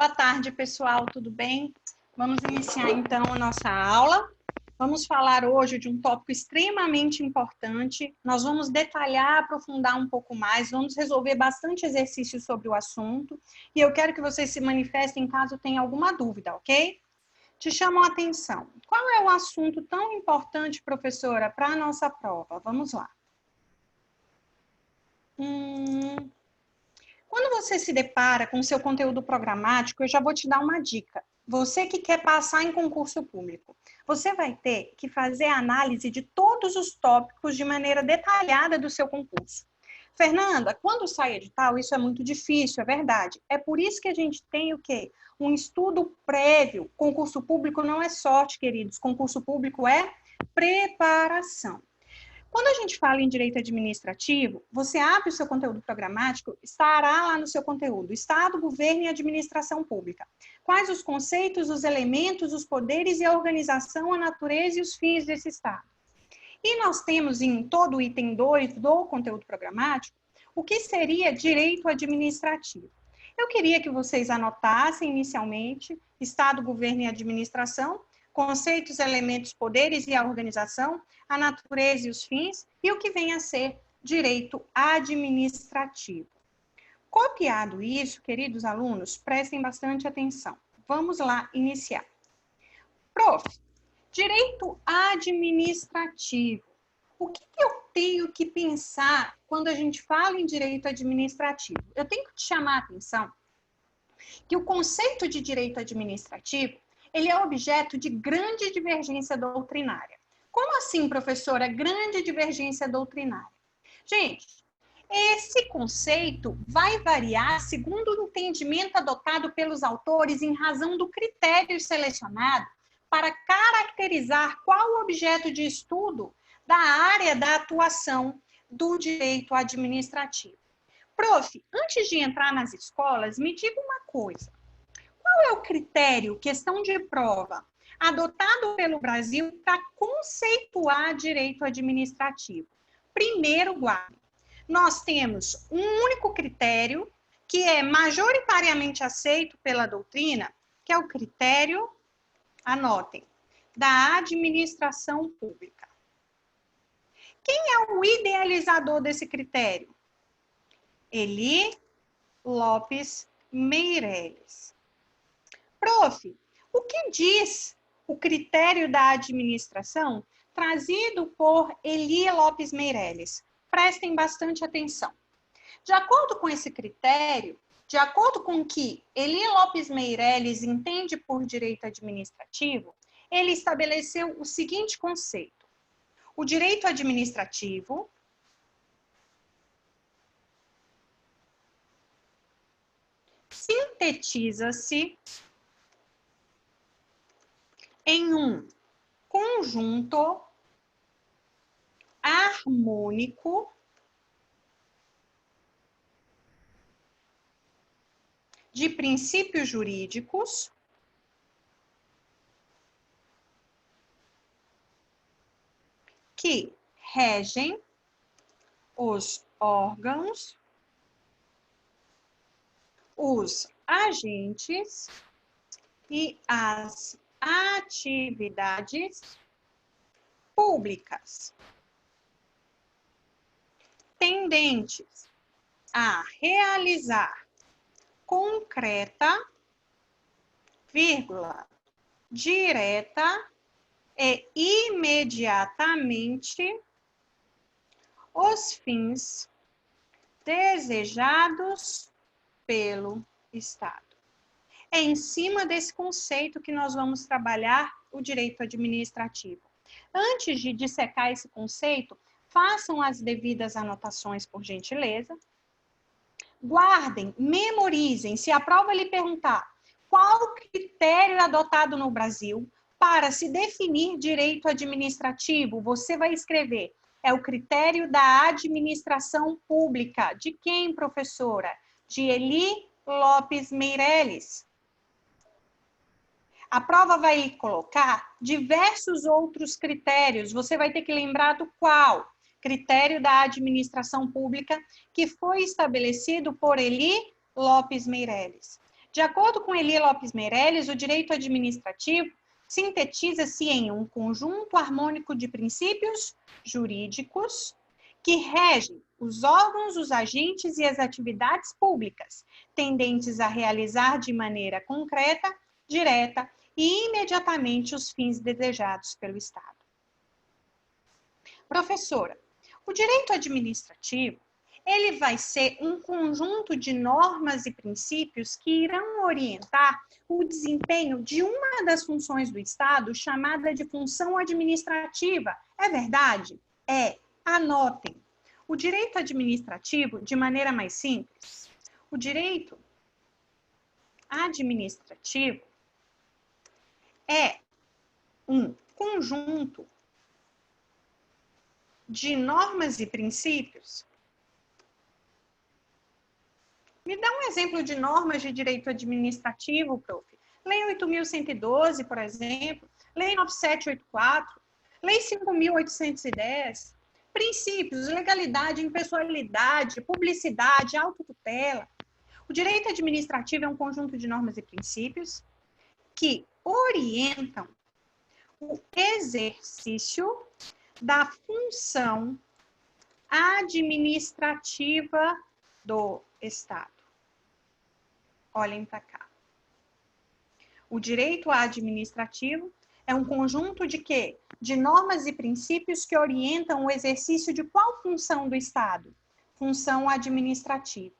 Boa tarde, pessoal, tudo bem? Vamos iniciar, então, a nossa aula. Vamos falar hoje de um tópico extremamente importante. Nós vamos detalhar, aprofundar um pouco mais, vamos resolver bastante exercícios sobre o assunto. E eu quero que vocês se manifestem caso tenha alguma dúvida, ok? Te chamo a atenção. Qual é o assunto tão importante, professora, para a nossa prova? Vamos lá. Quando você se depara com o seu conteúdo programático, eu já vou te dar uma dica. Você que quer passar em concurso público, você vai ter que fazer a análise de todos os tópicos de maneira detalhada do seu concurso. Fernanda, quando sai edital, isso é muito difícil, é verdade. É por isso que a gente tem o quê? Um estudo prévio. Concurso público não é sorte, queridos. Concurso público é preparação. Quando a gente fala em direito administrativo, você abre o seu conteúdo programático, estará lá no seu conteúdo, Estado, Governo e Administração Pública. Quais os conceitos, os elementos, os poderes e a organização, a natureza e os fins desse Estado. E nós temos em todo o item 2 do conteúdo programático, o que seria direito administrativo. Eu queria que vocês anotassem inicialmente Estado, Governo e Administração, conceitos, elementos, poderes e a organização, a natureza e os fins, e o que vem a ser direito administrativo. Copiado isso, queridos alunos, prestem bastante atenção. Vamos lá iniciar. Prof, direito administrativo. O que eu tenho que pensar quando a gente fala em direito administrativo? Eu tenho que te chamar a atenção que o conceito de direito administrativo ele é objeto de grande divergência doutrinária. Como assim, professora, grande divergência doutrinária? Gente, esse conceito vai variar segundo o entendimento adotado pelos autores em razão do critério selecionado para caracterizar qual o objeto de estudo da área da atuação do direito administrativo. Prof, antes de entrar nas escolas, me diga uma coisa. Qual é o critério, questão de prova, adotado pelo Brasil para conceituar direito administrativo? Primeiro, guarde. Nós temos um único critério que é majoritariamente aceito pela doutrina, que é o critério, anotem, da administração pública. Quem é o idealizador desse critério? Eli Lopes Meireles. Prof, o que diz o critério da administração trazido por Eli Lopes Meireles? Prestem bastante atenção. De acordo com esse critério, de acordo com o que Eli Lopes Meireles entende por direito administrativo, ele estabeleceu o seguinte conceito. O direito administrativo sintetiza-se em um conjunto harmônico de princípios jurídicos que regem os órgãos, os agentes e as atividades públicas tendentes a realizar concreta, vírgula, direta e imediatamente os fins desejados pelo Estado. É em cima desse conceito que nós vamos trabalhar o direito administrativo. Antes de dissecar esse conceito, façam as devidas anotações, por gentileza. Guardem, memorizem. Se a prova lhe perguntar qual o critério adotado no Brasil para se definir direito administrativo, você vai escrever. É o critério da administração pública. De quem, professora? De Eli Lopes Meireles. A prova vai colocar diversos outros critérios. Você vai ter que lembrar do qual? Critério da administração pública que foi estabelecido por Eli Lopes Meireles. De acordo com Eli Lopes Meirelles, o direito administrativo sintetiza-se em um conjunto harmônico de princípios jurídicos que regem os órgãos, os agentes e as atividades públicas, tendentes a realizar de maneira concreta, direta e imediatamente os fins desejados pelo Estado. Professora, o direito administrativo, ele vai ser um conjunto de normas e princípios que irão orientar o desempenho de uma das funções do Estado, chamada de função administrativa. É verdade? É. Anotem. O direito administrativo, de maneira mais simples, o direito administrativo é um conjunto de normas e princípios. Me dá um exemplo de normas de direito administrativo, prof. Lei 8.112, por exemplo, Lei 9784, Lei 5.810, princípios, legalidade, impessoalidade, publicidade, autotutela. O direito administrativo é um conjunto de normas e princípios que orientam o exercício da função administrativa do Estado. Olhem para cá. O direito administrativo é um conjunto de quê? De normas e princípios que orientam o exercício de qual função do Estado? Função administrativa.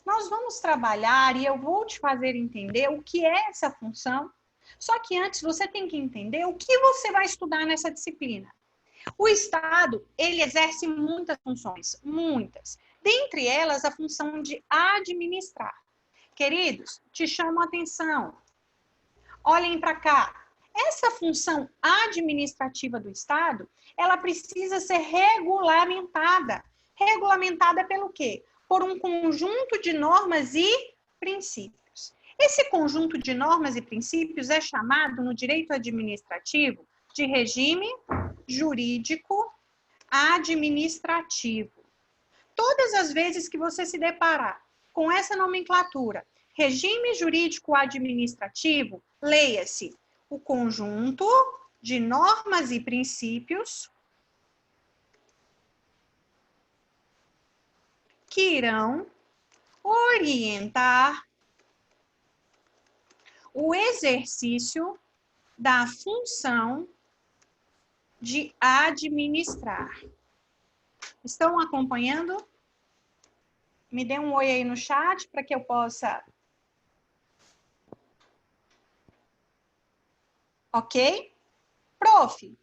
Nós vamos trabalhar e eu vou te fazer entender o que é essa função. Só que antes você tem que entender o que você vai estudar nessa disciplina. O Estado, ele exerce muitas funções, muitas. Dentre elas, a função de administrar. Queridos, te chamo a atenção. Olhem para cá. Essa função administrativa do Estado, ela precisa ser regulamentada. Regulamentada pelo quê? Por um conjunto de normas e princípios. Esse conjunto de normas e princípios é chamado no direito administrativo de regime jurídico administrativo. Todas as vezes que você se deparar com essa nomenclatura, regime jurídico administrativo, leia-se o conjunto de normas e princípios que irão orientar o exercício da função de administrar. Estão acompanhando? Me dê um oi aí no chat para que eu possa... Ok? Prof,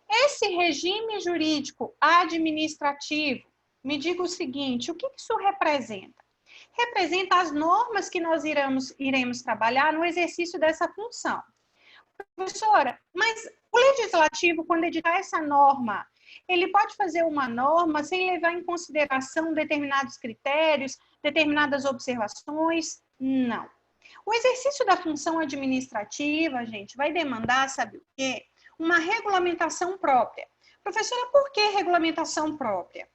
esse regime jurídico administrativo, me diga o seguinte, o que isso representa? Representa as normas que nós iremos trabalhar no exercício dessa função. Professora, mas o legislativo, quando editar essa norma, ele pode fazer uma norma sem levar em consideração determinados critérios, determinadas observações? Não. O exercício da função administrativa, gente, vai demandar, sabe o quê? Uma regulamentação própria. Professora, por que regulamentação própria?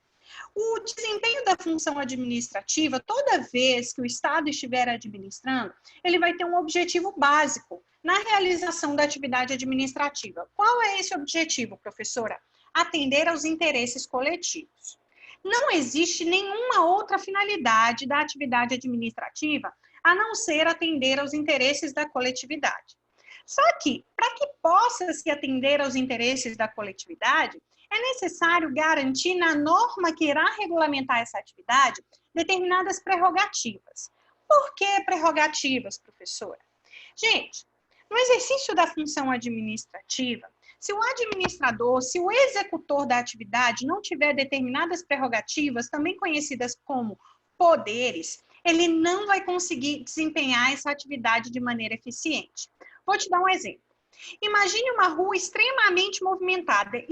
O desempenho da função administrativa, toda vez que o Estado estiver administrando, ele vai ter um objetivo básico na realização da atividade administrativa. Qual é esse objetivo, professora? Atender aos interesses coletivos. Não existe nenhuma outra finalidade da atividade administrativa a não ser atender aos interesses da coletividade. Só que, para que possa se atender aos interesses da coletividade, é necessário garantir na norma que irá regulamentar essa atividade determinadas prerrogativas. Por que prerrogativas, professora? Gente, no exercício da função administrativa, se o administrador, se o executor da atividade não tiver determinadas prerrogativas, também conhecidas como poderes, ele não vai conseguir desempenhar essa atividade de maneira eficiente. Vou te dar um exemplo. Imagine uma rua extremamente movimentada.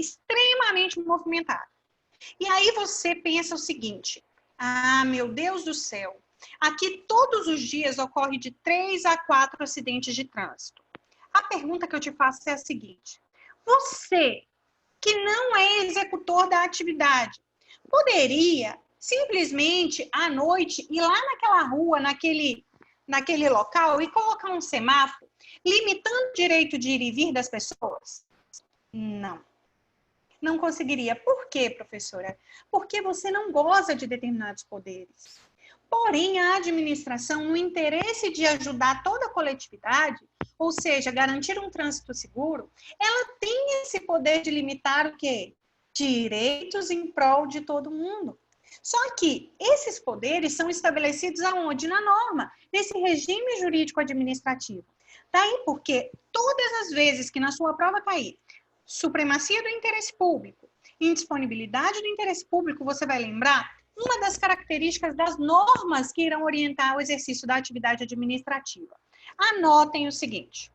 E aí você pensa o seguinte, meu Deus do céu, aqui todos os dias ocorre de 3 a 4 acidentes de trânsito. A pergunta que eu te faço é a seguinte, você, que não é executor da atividade, poderia simplesmente à noite ir lá naquela rua, naquele naquele local e colocar um semáforo limitando o direito de ir e vir das pessoas? Não. Não conseguiria. Por quê, professora? Porque você não goza de determinados poderes. Porém, a administração, no interesse de ajudar toda a coletividade, ou seja, garantir um trânsito seguro, ela tem esse poder de limitar o quê? Direitos em prol de todo mundo. Só que esses poderes são estabelecidos aonde? Na norma, nesse regime jurídico administrativo. Daí porque todas as vezes que na sua prova cair supremacia do interesse público, indisponibilidade do interesse público, você vai lembrar uma das características das normas que irão orientar o exercício da atividade administrativa. Anotem o seguinte: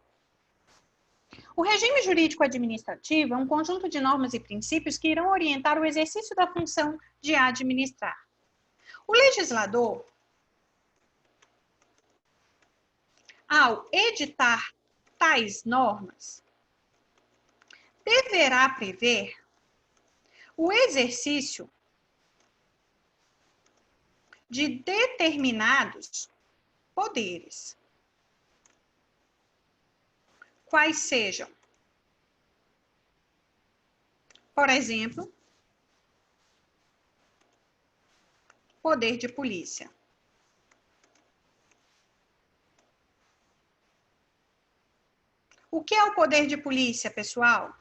o regime jurídico administrativo é um conjunto de normas e princípios que irão orientar o exercício da função de administrar. O legislador, ao editar tais normas, deverá prever o exercício de determinados poderes, quais sejam, por exemplo, poder de polícia. O que é o poder de polícia, pessoal?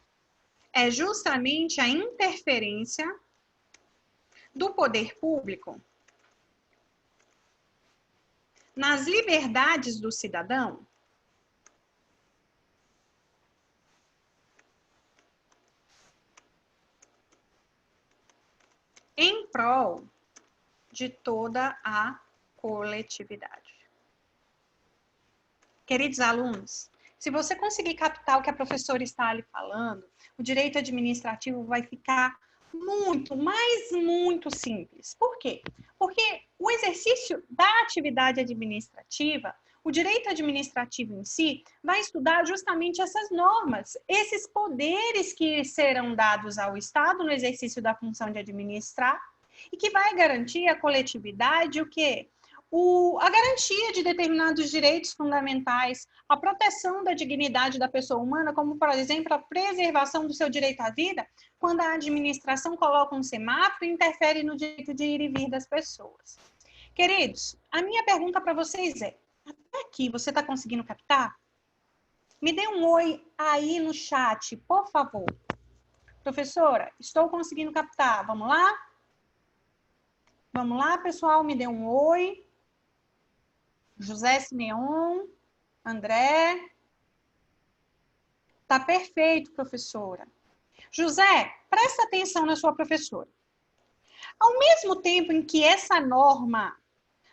É justamente a interferência do poder público nas liberdades do cidadão em prol de toda a coletividade. Queridos alunos, se você conseguir captar o que a professora está lhe falando, o direito administrativo vai ficar muito simples. Por quê? Porque o exercício da atividade administrativa, o direito administrativo em si, vai estudar justamente essas normas, esses poderes que serão dados ao Estado no exercício da função de administrar e que vai garantir à coletividade o quê? A garantia de determinados direitos fundamentais, a proteção da dignidade da pessoa humana, como, por exemplo, a preservação do seu direito à vida, quando a administração coloca um semáforo e interfere no direito de ir e vir das pessoas. Queridos, a minha pergunta para vocês é, até aqui você está conseguindo captar? Me dê um oi aí no chat, por favor. Professora, estou conseguindo captar. Vamos lá? Vamos lá, pessoal, me dê um oi. José Simeon, André. Tá perfeito, professora. José, presta atenção na sua professora. Ao mesmo tempo em que essa norma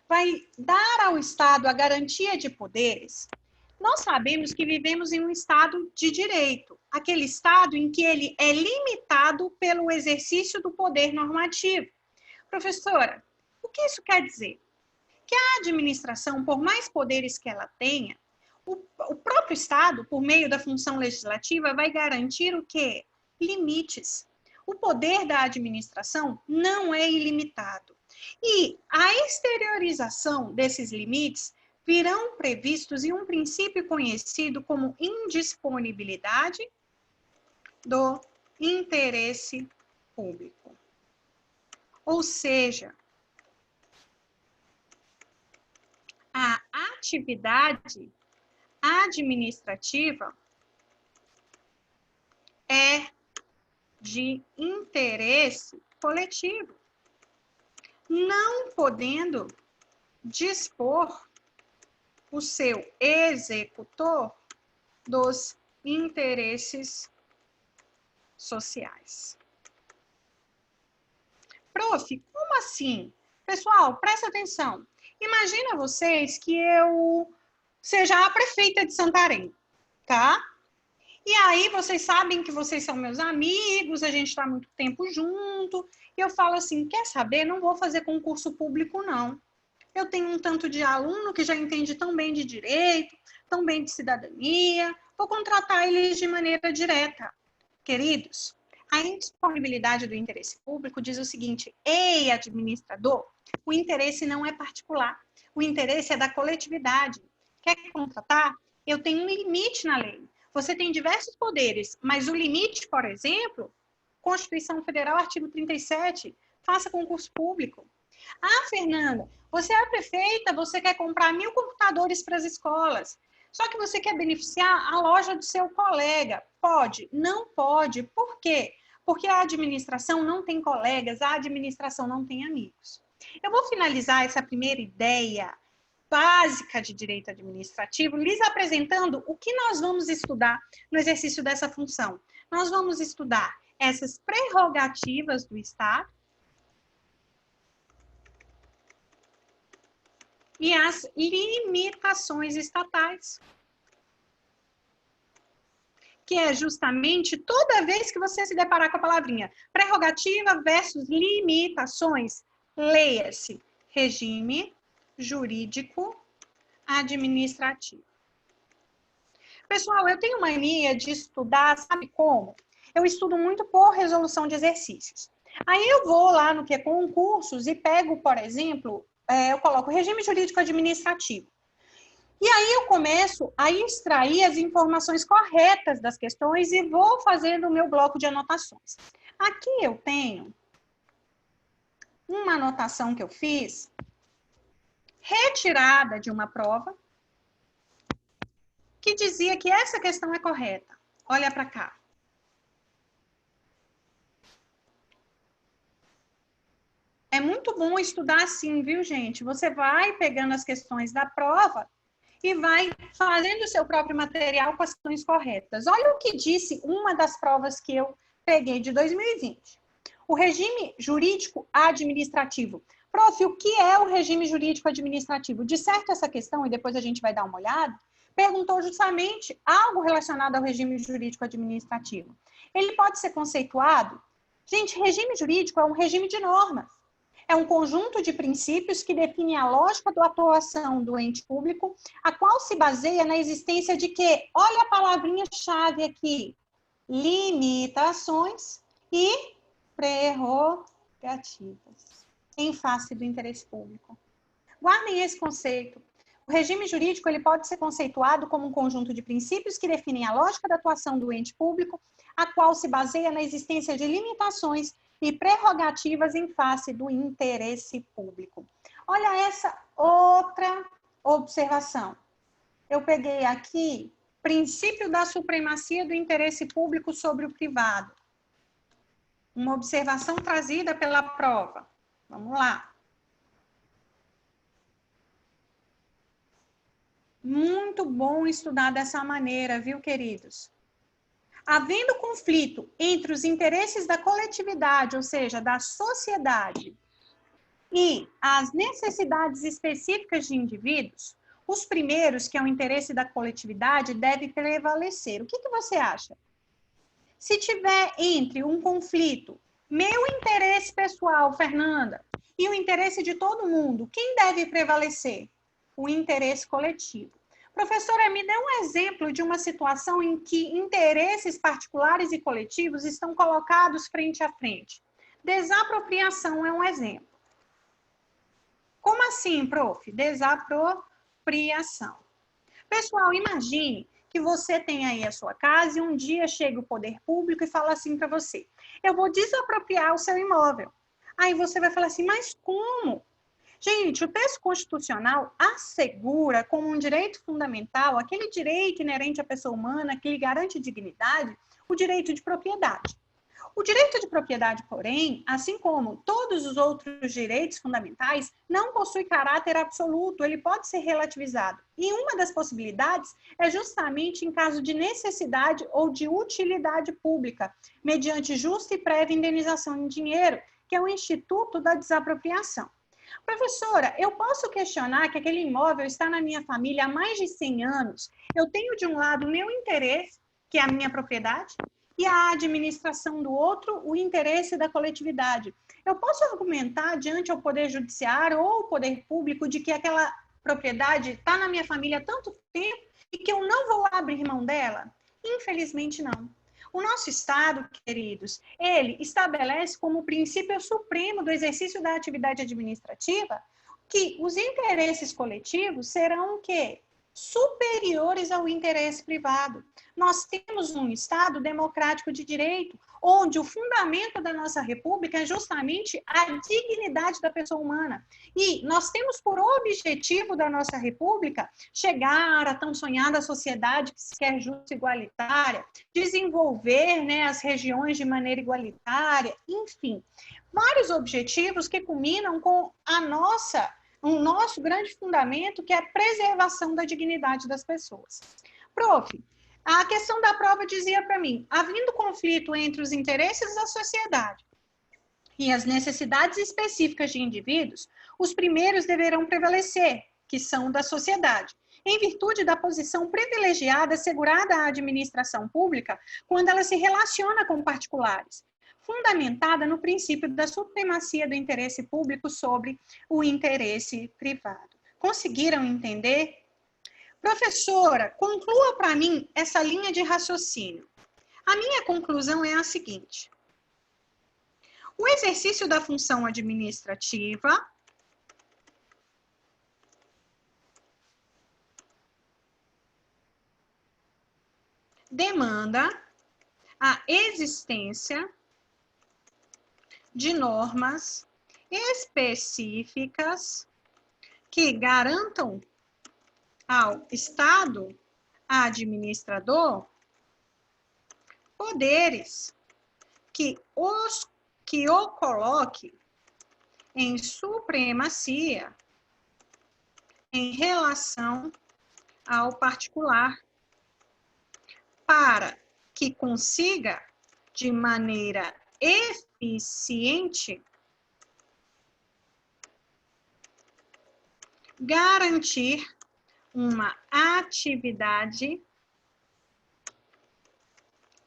vai dar ao Estado a garantia de poderes, nós sabemos que vivemos em um Estado de direito, aquele Estado em que ele é limitado pelo exercício do poder normativo. Professora, o que isso quer dizer? Que a administração, por mais poderes que ela tenha, o próprio Estado, por meio da função legislativa, vai garantir o quê? Limites. O poder da administração não é ilimitado. E a exteriorização desses limites virão previstos em um princípio conhecido como indisponibilidade do interesse público. Ou seja, a atividade administrativa é de interesse coletivo, não podendo dispor o seu executor dos interesses sociais. Prof, como assim? Pessoal, presta atenção. Imagina vocês que eu seja a prefeita de Santarém, tá? E aí vocês sabem que vocês são meus amigos, a gente está há muito tempo junto, e eu falo assim, quer saber? Não vou fazer concurso público, não. Eu tenho um tanto de aluno que já entende tão bem de direito, tão bem de cidadania, vou contratar eles de maneira direta. Queridos, A indisponibilidade do interesse público diz o seguinte: ei, administrador, o interesse não é particular, o interesse é da coletividade. Quer contratar? Eu tenho um limite na lei. Você tem diversos poderes, mas o limite, por exemplo, Constituição Federal, artigo 37, faça concurso público. Ah, Fernanda, você é a prefeita, você quer comprar 1000 computadores para as escolas. Só que você quer beneficiar a loja do seu colega. Pode? Não pode. Por quê? Porque a administração não tem colegas, a administração não tem amigos. Eu vou finalizar essa primeira ideia básica de direito administrativo, lhes apresentando o que nós vamos estudar no exercício dessa função. Nós vamos estudar essas prerrogativas do Estado e as limitações estatais, que é justamente toda vez que você se deparar com a palavrinha prerrogativa versus limitações, leia-se regime jurídico administrativo. Pessoal, eu tenho mania de estudar, sabe como? Eu estudo muito por resolução de exercícios. Aí eu vou lá no que é concursos e pego, por exemplo, eu coloco regime jurídico administrativo. E aí eu começo a extrair as informações corretas das questões e vou fazendo o meu bloco de anotações. Aqui eu tenho uma anotação que eu fiz, retirada de uma prova, que dizia que essa questão é correta. Olha para cá. É muito bom estudar assim, viu, gente? Você vai pegando as questões da prova e vai fazendo o seu próprio material com as questões corretas. Olha o que disse uma das provas que eu peguei de 2020. O regime jurídico administrativo. Prof, o que é o regime jurídico administrativo? De certo, essa questão, e depois a gente vai dar uma olhada, perguntou justamente algo relacionado ao regime jurídico administrativo. Ele pode ser conceituado... Gente, regime jurídico é um regime de normas. É um conjunto de princípios que define a lógica da atuação do ente público, a qual se baseia na existência de que, olha a palavrinha-chave aqui, limitações e prerrogativas, em face do interesse público. Guardem esse conceito. O regime jurídico ele pode ser conceituado como um conjunto de princípios que definem a lógica da atuação do ente público, a qual se baseia na existência de limitações e prerrogativas em face do interesse público. Olha essa outra observação. Eu peguei aqui princípio da supremacia do interesse público sobre o privado. Uma observação trazida pela prova. Vamos lá. Muito bom estudar dessa maneira, viu, queridos? Havendo conflito entre os interesses da coletividade, ou seja, da sociedade, e as necessidades específicas de indivíduos, os primeiros, que é o interesse da coletividade, devem prevalecer. O que você acha? Se tiver entre um conflito, meu interesse pessoal, Fernanda, e o interesse de todo mundo, quem deve prevalecer? O interesse coletivo. Professora, me dê um exemplo de uma situação em que interesses particulares e coletivos estão colocados frente a frente. Desapropriação é um exemplo. Como assim, prof? Desapropriação. Pessoal, imagine que você tem aí a sua casa e um dia chega o poder público e fala assim para você: eu vou desapropriar o seu imóvel. Aí você vai falar assim, mas como? Gente, o texto constitucional assegura como um direito fundamental, aquele direito inerente à pessoa humana que lhe garante dignidade, o direito de propriedade. O direito de propriedade, porém, assim como todos os outros direitos fundamentais, não possui caráter absoluto, ele pode ser relativizado. E uma das possibilidades é justamente em caso de necessidade ou de utilidade pública, mediante justa e prévia indenização em dinheiro, que é o Instituto da Desapropriação. Professora, eu posso questionar que aquele imóvel está na minha família há mais de 100 anos. Eu tenho de um lado o meu interesse, que é a minha propriedade, e a administração do outro, o interesse da coletividade. Eu posso argumentar diante ao Poder Judiciário ou ao Poder Público de que aquela propriedade está na minha família há tanto tempo e que eu não vou abrir mão dela? Infelizmente, não. O nosso Estado, queridos, ele estabelece como princípio supremo do exercício da atividade administrativa que os interesses coletivos serão o quê? Superiores ao interesse privado. Nós temos um Estado democrático de direito, onde o fundamento da nossa república é justamente a dignidade da pessoa humana. E nós temos por objetivo da nossa república chegar à tão sonhada sociedade que se quer justa e igualitária, desenvolver, né, as regiões de maneira igualitária, enfim, vários objetivos que culminam com o nosso grande fundamento, que é a preservação da dignidade das pessoas. Prof, a questão da prova dizia para mim, havendo conflito entre os interesses da sociedade e as necessidades específicas de indivíduos, os primeiros deverão prevalecer, que são da sociedade, em virtude da posição privilegiada assegurada à administração pública quando ela se relaciona com particulares, fundamentada no princípio da supremacia do interesse público sobre o interesse privado. Conseguiram entender? Professora, conclua para mim essa linha de raciocínio. A minha conclusão é a seguinte: o exercício da função administrativa demanda a existência de normas específicas que garantam ao Estado administrador poderes que o coloque em supremacia em relação ao particular, para que consiga, de maneira eficiente, garantir uma atividade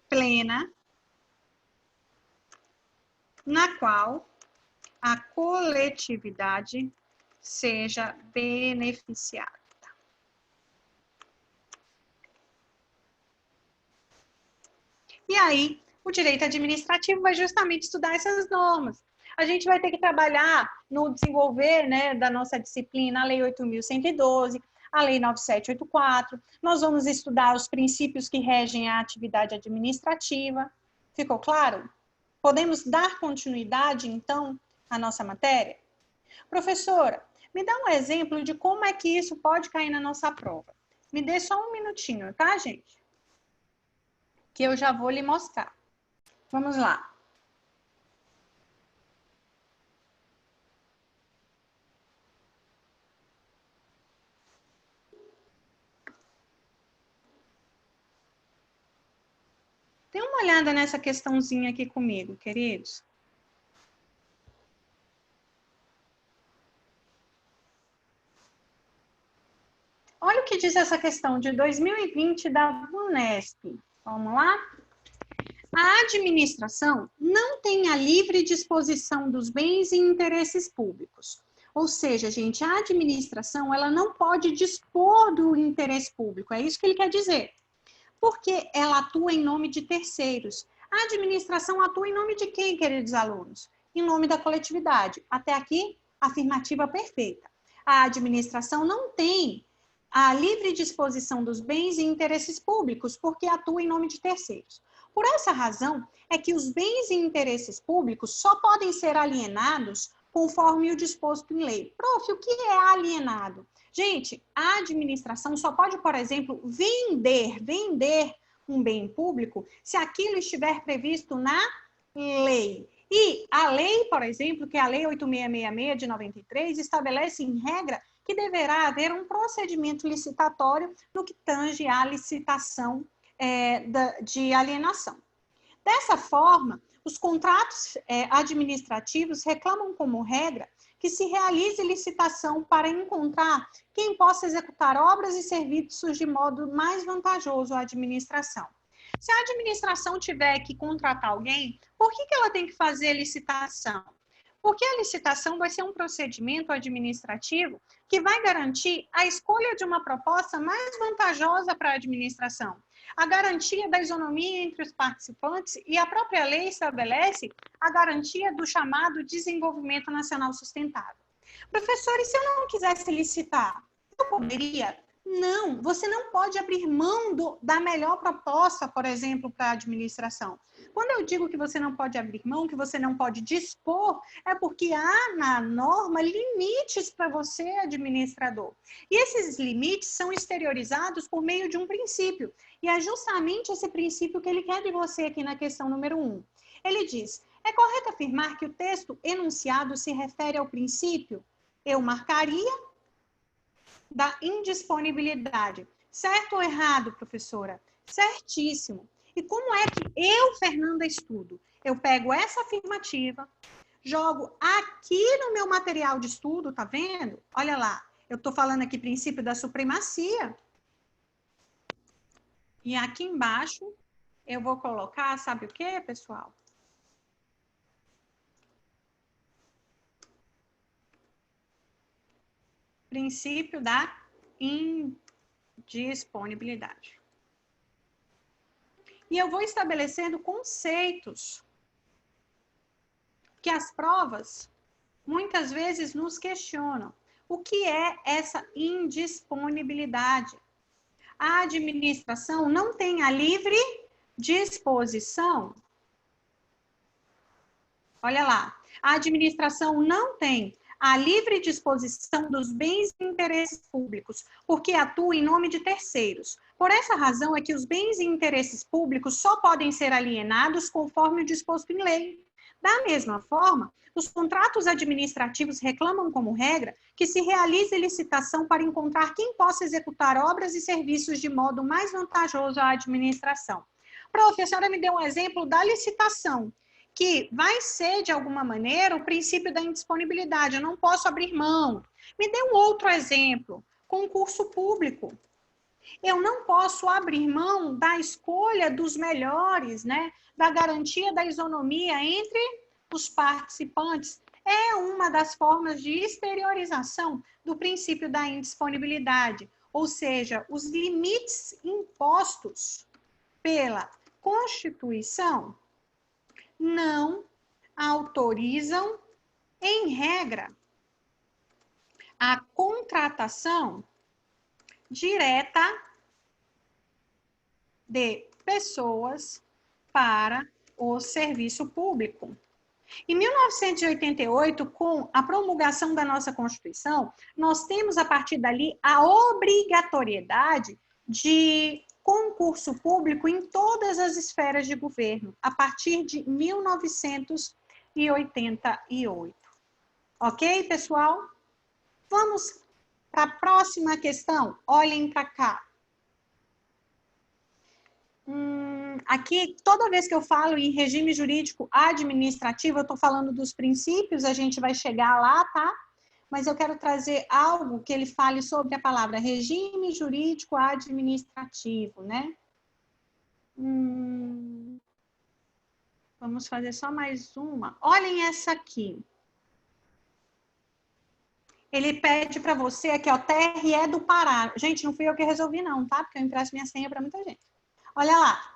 plena na qual a coletividade seja beneficiada. E aí, o direito administrativo vai justamente estudar essas normas. A gente vai ter que trabalhar no desenvolver, né, da nossa disciplina a Lei 8.112, a Lei 9784. Nós vamos estudar os princípios que regem a atividade administrativa. Ficou claro? Podemos dar continuidade, então, à nossa matéria? Professora, me dá um exemplo de como é que isso pode cair na nossa prova. Me dê só um minutinho, tá, gente? Que eu já vou lhe mostrar. Vamos lá. Dê uma olhada nessa questãozinha aqui comigo, queridos. Olha o que diz essa questão de 2020 da Unesp. Vamos lá? A administração não tem a livre disposição dos bens e interesses públicos. Ou seja, gente, a administração ela não pode dispor do interesse público. É isso que ele quer dizer. Porque ela atua em nome de terceiros. A administração atua em nome de quem, queridos alunos? Em nome da coletividade. Até aqui, afirmativa perfeita. A administração não tem a livre disposição dos bens e interesses públicos, porque atua em nome de terceiros. Por essa razão, é que os bens e interesses públicos só podem ser alienados conforme o disposto em lei. Prof, o que é alienado? Gente, a administração só pode, por exemplo, vender um bem público se aquilo estiver previsto na lei. E a lei, por exemplo, que é a Lei 8666 de 93, estabelece em regra que deverá haver um procedimento licitatório no que tange à licitação de alienação. Dessa forma, os contratos administrativos reclamam como regra que se realize licitação para encontrar quem possa executar obras e serviços de modo mais vantajoso à administração. Se a administração tiver que contratar alguém, por que ela tem que fazer licitação? Porque a licitação vai ser um procedimento administrativo que vai garantir a escolha de uma proposta mais vantajosa para a administração, a garantia da isonomia entre os participantes e a própria lei estabelece a garantia do chamado desenvolvimento nacional sustentável. Professor, e se eu não quisesse licitar? Eu poderia? Não, você não pode abrir mão da melhor proposta, por exemplo, para a administração. Quando eu digo que você não pode abrir mão, que você não pode dispor, é porque há na norma limites para você, administrador. E esses limites são exteriorizados por meio de um princípio. E é justamente esse princípio que ele quer de você aqui na questão número 1. Ele diz, é correto afirmar que o texto enunciado se refere ao princípio? Eu marcaria da indisponibilidade. Certo ou errado, professora? Certíssimo. E como é que eu, Fernanda, estudo? Eu pego essa afirmativa, jogo aqui no meu material de estudo, tá vendo? Olha lá, eu estou falando aqui princípio da supremacia. E aqui embaixo, eu vou colocar, sabe o que, pessoal? Princípio da indisponibilidade. E eu vou estabelecendo conceitos que as provas muitas vezes nos questionam. O que é essa indisponibilidade? A administração não tem a livre disposição. Olha lá, a administração não tem a livre disposição dos bens e interesses públicos, porque atua em nome de terceiros. Por essa razão é que os bens e interesses públicos só podem ser alienados conforme o disposto em lei. Da mesma forma, os contratos administrativos reclamam como regra que se realize licitação para encontrar quem possa executar obras e serviços de modo mais vantajoso à administração. Professora, me deu um exemplo da licitação, que vai ser, de alguma maneira, o princípio da indisponibilidade. Eu não posso abrir mão. Me dê um outro exemplo. Concurso público. Eu não posso abrir mão da escolha dos melhores, né? Da garantia da isonomia entre os participantes. É uma das formas de exteriorização do princípio da indisponibilidade. Ou seja, os limites impostos pela Constituição não autorizam, em regra, a contratação direta de pessoas para o serviço público. Em 1988, com a promulgação da nossa Constituição, nós temos, a partir dali, a obrigatoriedade de concurso público em todas as esferas de governo, a partir de 1988. Ok, pessoal? Vamos para a próxima questão. Olhem para cá. Aqui, toda vez que eu falo em regime jurídico administrativo, eu estou falando dos princípios, a gente vai chegar lá, tá? Mas eu quero trazer algo que ele fale sobre a palavra regime jurídico administrativo, né? Vamos fazer só mais uma. Olhem essa aqui. Ele pede para você aqui, ó, TRE do Pará. Gente, não fui eu que resolvi não, tá? Porque eu impresso minha senha para muita gente. Olha lá.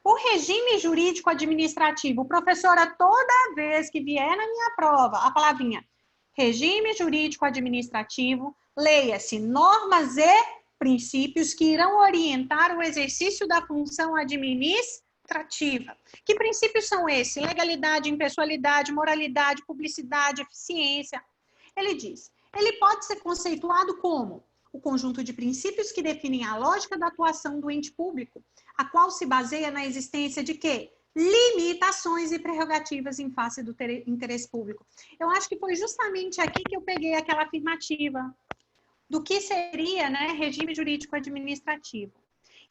O regime jurídico administrativo, professora, toda vez que vier na minha prova, a palavrinha regime jurídico administrativo, leia-se normas e princípios que irão orientar o exercício da função administrativa. Que princípios são esses? Legalidade, impessoalidade, moralidade, publicidade, eficiência. Ele diz, ele pode ser conceituado como o conjunto de princípios que definem a lógica da atuação do ente público, a qual se baseia na existência de quê? Limitações e prerrogativas em face do interesse público. Eu acho que foi justamente aqui que eu peguei aquela afirmativa do que seria, né, regime jurídico administrativo.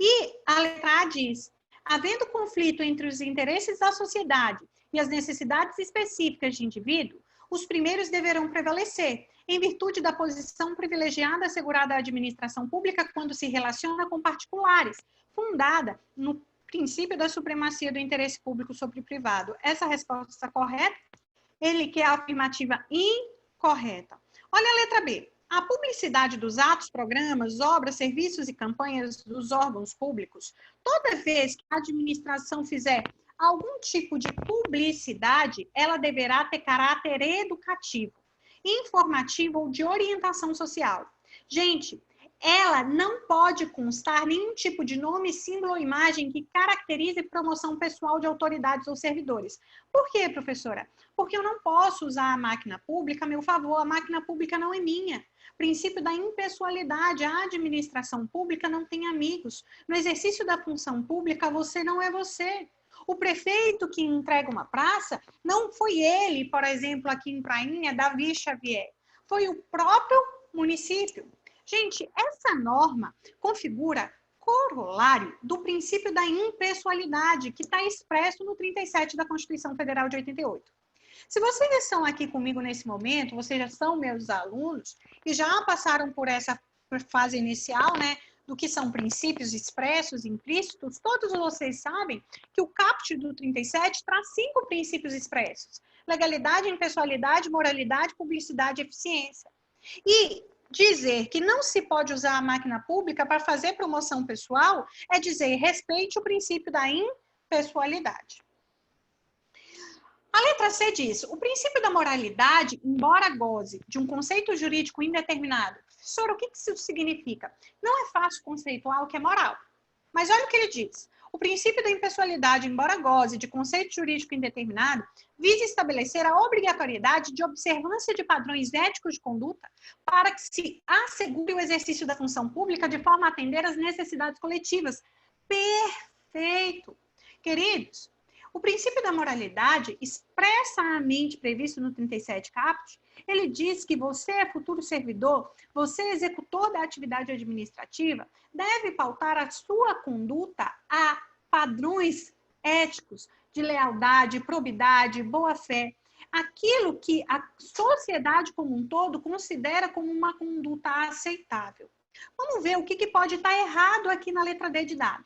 E a letra A diz, havendo conflito entre os interesses da sociedade e as necessidades específicas de indivíduo, os primeiros deverão prevalecer, em virtude da posição privilegiada assegurada à administração pública quando se relaciona com particulares, fundada no princípio da supremacia do interesse público sobre o privado. Essa resposta está correta? Ele quer a afirmativa incorreta. Olha a letra B. A publicidade dos atos, programas, obras, serviços e campanhas dos órgãos públicos, toda vez que a administração fizer algum tipo de publicidade, ela deverá ter caráter educativo, informativo ou de orientação social. Gente, ela não pode constar nenhum tipo de nome, símbolo ou imagem que caracterize promoção pessoal de autoridades ou servidores. Por quê, professora? Porque eu não posso usar a máquina pública a meu favor, a máquina pública não é minha. Princípio da impessoalidade, a administração pública não tem amigos. No exercício da função pública, você não é você. O prefeito que entrega uma praça, não foi ele, por exemplo, aqui em Prainha, Davi Xavier. Foi o próprio município. Gente, essa norma configura corolário do princípio da impessoalidade, que está expresso no 37 da Constituição Federal de 88. Se vocês estão aqui comigo nesse momento, vocês já são meus alunos e já passaram por essa fase inicial, né, do que são princípios expressos, implícitos, todos vocês sabem que o caput do 37 traz 5 princípios expressos: legalidade, impessoalidade, moralidade, publicidade e eficiência. E dizer que não se pode usar a máquina pública para fazer promoção pessoal é dizer respeite o princípio da impessoalidade. A letra C diz, o princípio da moralidade, embora goze de um conceito jurídico indeterminado, professor, o que isso significa? Não é fácil conceituar o que é moral. Mas olha o que ele diz. O princípio da impessoalidade, embora goze de conceito jurídico indeterminado, visa estabelecer a obrigatoriedade de observância de padrões éticos de conduta para que se assegure o exercício da função pública de forma a atender às necessidades coletivas. Perfeito! Queridos, o princípio da moralidade, expressamente previsto no 37 caput, ele diz que você é futuro servidor, você é executor da atividade administrativa, deve pautar a sua conduta a padrões éticos de lealdade, probidade, boa-fé, aquilo que a sociedade como um todo considera como uma conduta aceitável. Vamos ver o que pode estar errado aqui na letra D de dado.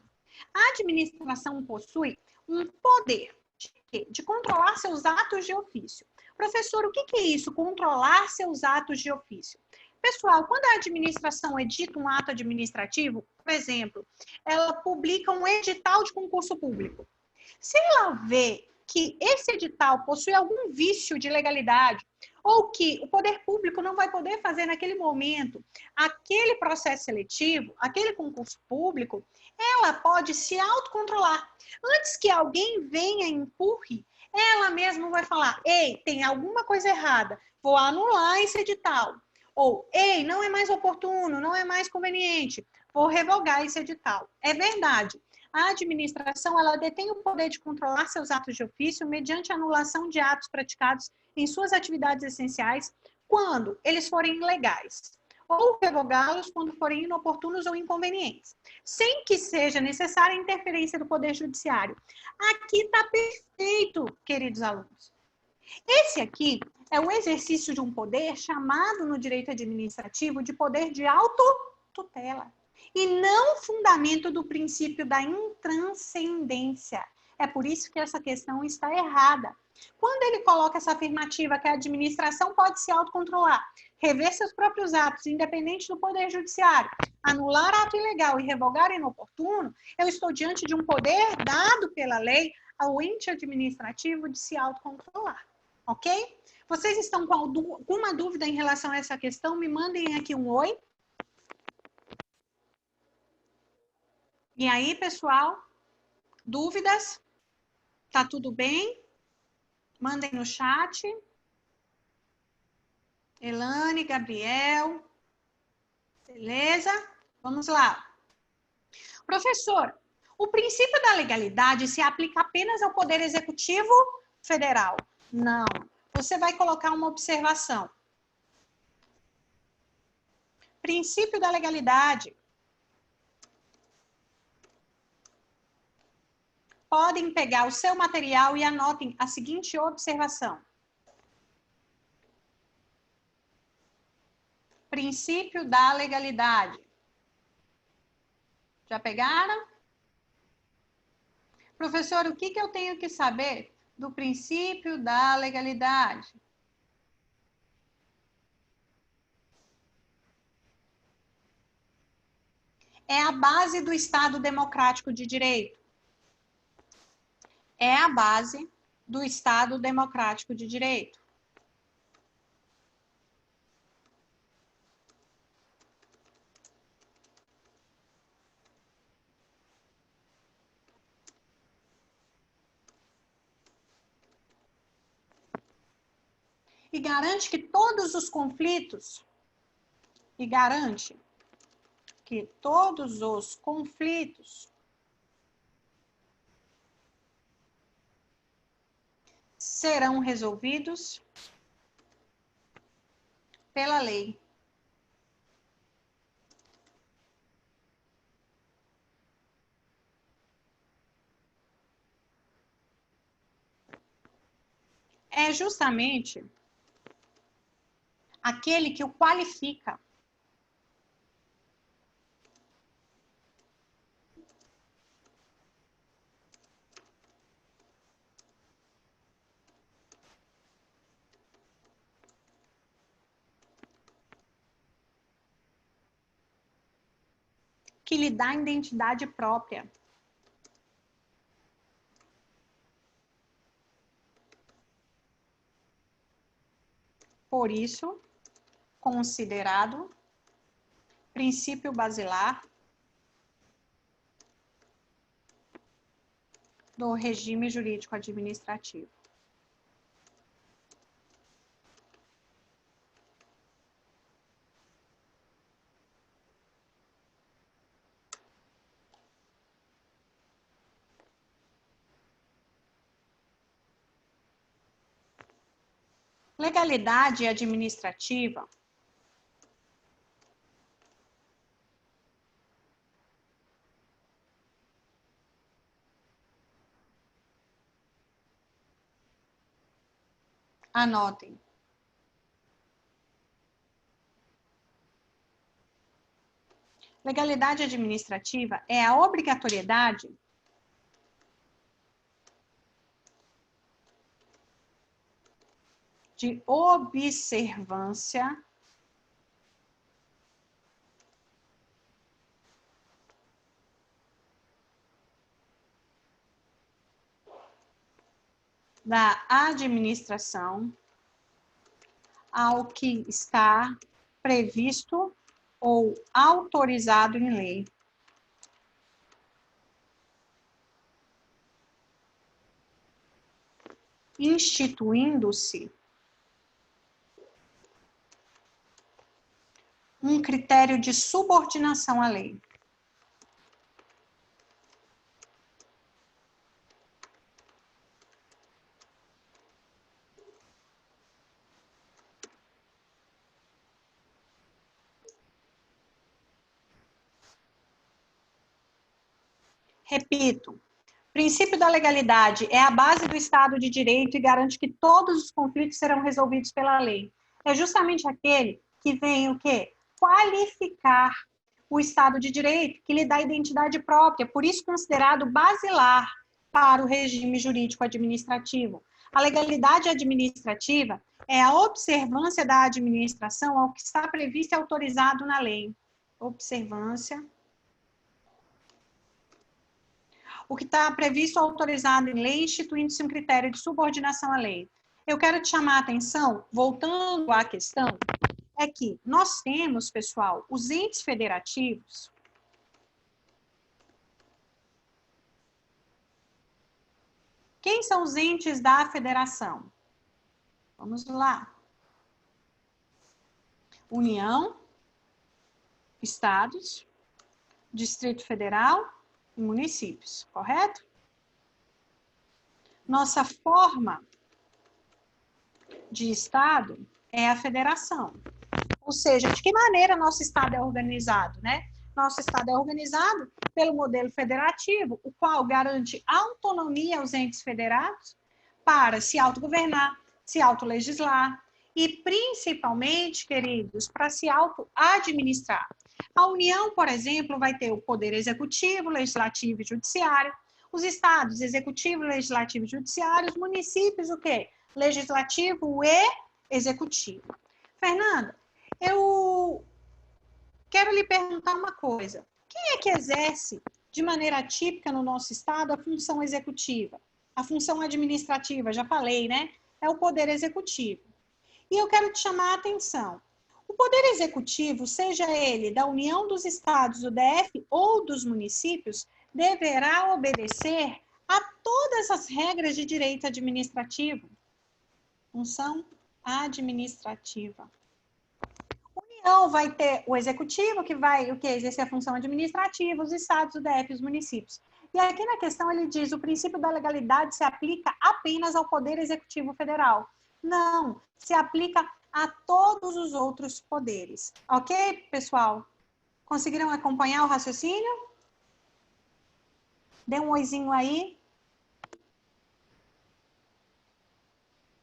A administração possui um poder de controlar seus atos de ofício. Professor, o que é isso? Controlar seus atos de ofício. Pessoal, quando a administração edita um ato administrativo, por exemplo, ela publica um edital de concurso público. Se ela vê que esse edital possui algum vício de legalidade, ou que o poder público não vai poder fazer naquele momento aquele processo seletivo, aquele concurso público, ela pode se autocontrolar. Antes que alguém venha e empurre, ela mesma vai falar, ei, tem alguma coisa errada, vou anular esse edital. Ou, ei, não é mais oportuno, não é mais conveniente, vou revogar esse edital. É verdade. A administração, ela detém o poder de controlar seus atos de ofício mediante anulação de atos praticados em suas atividades essenciais quando eles forem ilegais, ou revogá-los quando forem inoportunos ou inconvenientes, sem que seja necessária a interferência do Poder Judiciário. Aqui está perfeito, queridos alunos. Esse aqui é o exercício de um poder chamado no direito administrativo de poder de autotutela. E não fundamento do princípio da intranscendência. É por isso que essa questão está errada. Quando ele coloca essa afirmativa que a administração pode se autocontrolar, rever seus próprios atos, independente do poder judiciário, anular ato ilegal e revogar inoportuno, eu estou diante de um poder dado pela lei ao ente administrativo de se autocontrolar. Ok? Vocês estão com alguma dúvida em relação a essa questão? Me mandem aqui um oi. E aí, pessoal? Dúvidas? Tá tudo bem? Mandem no chat. Elane, Gabriel. Beleza? Vamos lá. Professor, o princípio da legalidade se aplica apenas ao Poder Executivo Federal? Não. Você vai colocar uma observação. Princípio da legalidade. Podem pegar o seu material e anotem a seguinte observação. Princípio da legalidade. Já pegaram? Professor, o que eu tenho que saber do princípio da legalidade. É a base do Estado democrático de direito. É a base do Estado democrático de direito. E garante que todos os conflitos serão resolvidos pela lei. É justamente aquele que o qualifica. Que lhe dá identidade própria. Por isso, considerado princípio basilar do regime jurídico administrativo. Legalidade administrativa anotem. Legalidade administrativa é a obrigatoriedade de observância da administração ao que está previsto ou autorizado em lei. Instituindo-se um critério de subordinação à lei. Repito, o princípio da legalidade é a base do Estado de Direito e garante que todos os conflitos serão resolvidos pela lei. É justamente aquele que vem o quê? Qualificar o Estado de Direito, que lhe dá identidade própria, por isso considerado basilar para o regime jurídico administrativo. A legalidade administrativa é a observância da administração ao que está previsto e autorizado na lei. Observância. O que está previsto ou autorizado em lei, instituindo-se um critério de subordinação à lei. Eu quero te chamar a atenção, voltando à questão, é que nós temos, pessoal, os entes federativos. Quem são os entes da federação? Vamos lá. União, estados, Distrito Federal e municípios, correto? Nossa forma de estado é a federação. Ou seja, de que maneira nosso estado é organizado, né? Nosso estado é organizado pelo modelo federativo, o qual garante autonomia aos entes federados para se autogovernar, se autolegislar e, principalmente, queridos, para se auto-administrar. A União, por exemplo, vai ter o poder executivo, legislativo e judiciário. Os estados, executivo, legislativo e judiciário. Os municípios, o quê? Legislativo e executivo. Fernanda, eu quero lhe perguntar uma coisa. Quem é que exerce de maneira típica no nosso estado a função executiva? A função administrativa, já falei, né? É o poder executivo. E eu quero te chamar a atenção. O poder executivo, seja ele da União dos Estados, do DF ou dos municípios, deverá obedecer a todas as regras de direito administrativo. Função administrativa. A União vai ter o executivo, que vai exercer a função administrativa, os estados, o DF e os municípios. E aqui na questão ele diz, o princípio da legalidade se aplica apenas ao Poder Executivo Federal. Não, se aplica a todos os outros poderes. Ok, pessoal? Conseguiram acompanhar o raciocínio? Dê um oizinho aí.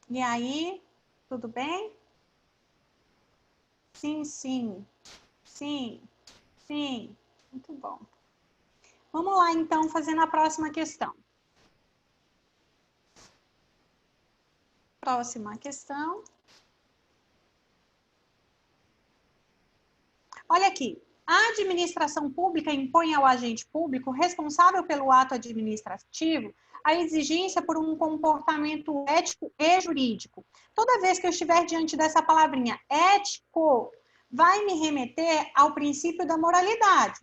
E aí, tudo bem? Sim, sim. Sim, sim. Muito bom. Vamos lá, então, fazendo a próxima questão. Próxima questão. Olha aqui. A administração pública impõe ao agente público responsável pelo ato administrativo a exigência por um comportamento ético e jurídico. Toda vez que eu estiver diante dessa palavrinha ético, vai me remeter ao princípio da moralidade.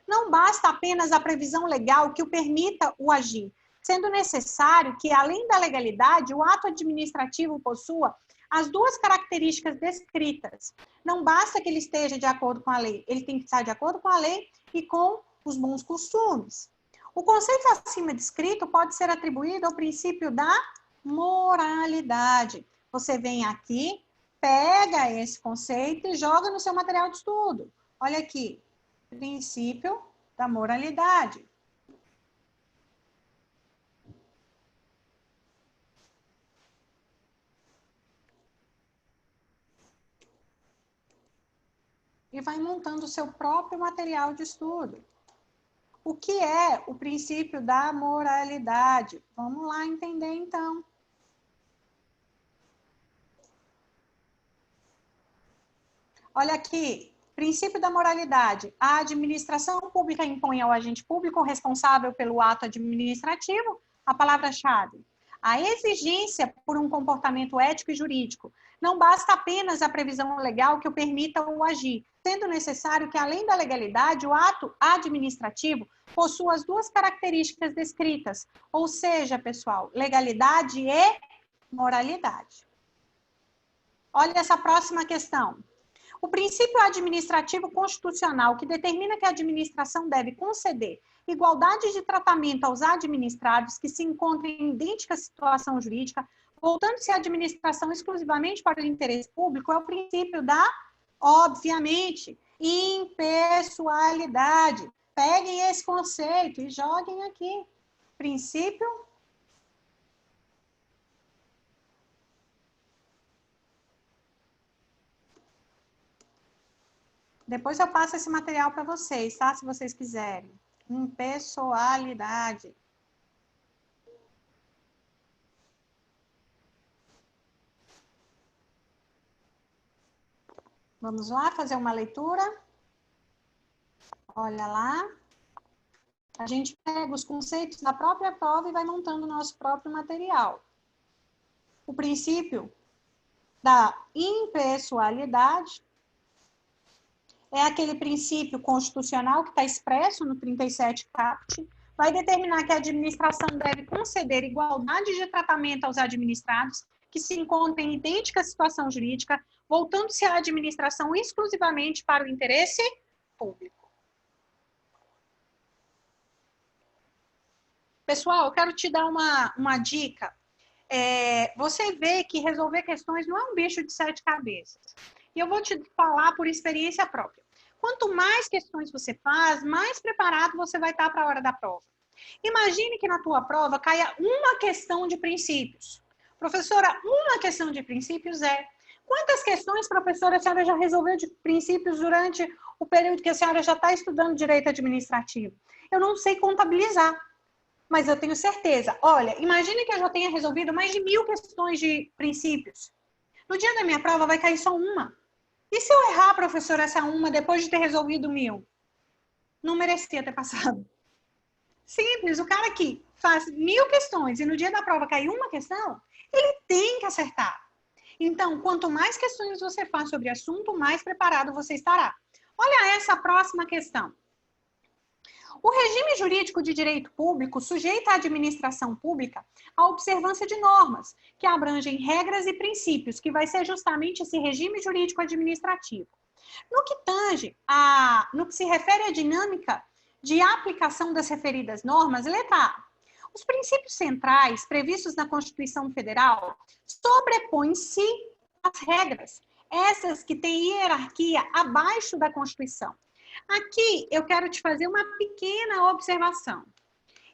Não basta apenas a previsão legal que o permita o agir, sendo necessário que, além da legalidade, o ato administrativo possua as duas características descritas. Não basta que ele esteja de acordo com a lei, ele tem que estar de acordo com a lei e com os bons costumes. O conceito acima descrito pode ser atribuído ao princípio da moralidade. Você vem aqui, pega esse conceito e joga no seu material de estudo. Olha aqui, princípio da moralidade. E vai montando o seu próprio material de estudo. O que é o princípio da moralidade? Vamos lá entender, então. Olha aqui, princípio da moralidade. A administração pública impõe ao agente público responsável pelo ato administrativo a palavra-chave. A exigência por um comportamento ético e jurídico. Não basta apenas a previsão legal que o permita o agir, sendo necessário que, além da legalidade, o ato administrativo possua as duas características descritas, ou seja, pessoal, legalidade e moralidade. Olha essa próxima questão. O princípio administrativo constitucional que determina que a administração deve conceder igualdade de tratamento aos administrados que se encontrem em idêntica situação jurídica, voltando-se a administração exclusivamente para o interesse público, é o princípio da, obviamente, impessoalidade. Peguem esse conceito e joguem aqui. Princípio Depois eu passo esse material para vocês, tá? Se vocês quiserem. Impessoalidade. Vamos lá fazer uma leitura? Olha lá. A gente pega os conceitos da própria prova e vai montando o nosso próprio material. O princípio da impessoalidade é aquele princípio constitucional que está expresso no 37 caput, vai determinar que a administração deve conceder igualdade de tratamento aos administrados que se encontram em idêntica situação jurídica, voltando-se à administração exclusivamente para o interesse público. Pessoal, eu quero te dar uma dica. Você vê que resolver questões não é um bicho de 7 cabeças. E eu vou te falar por experiência própria. Quanto mais questões você faz, mais preparado você vai estar para a hora da prova. Imagine que na tua prova caia uma questão de princípios. Professora, uma questão de princípios é... Quantas questões, professora, a senhora já resolveu de princípios durante o período que a senhora já está estudando direito administrativo? Eu não sei contabilizar. Mas eu tenho certeza. Olha, imagine que eu já tenha resolvido mais de 1000 questões de princípios. No dia da minha prova vai cair só uma. E se eu errar, professor, essa uma depois de ter resolvido 1000? Não merecia ter passado. Simples, o cara que faz 1000 questões e no dia da prova cai uma questão, ele tem que acertar. Então, quanto mais questões você faz sobre o assunto, mais preparado você estará. Olha essa próxima questão. O regime jurídico de direito público sujeita a administração pública à observância de normas, que abrangem regras e princípios, que vai ser justamente esse regime jurídico administrativo. No que se refere à dinâmica de aplicação das referidas normas, letra A. Os princípios centrais previstos na Constituição Federal sobrepõem-se às regras, essas que têm hierarquia abaixo da Constituição. Aqui eu quero te fazer uma pequena observação.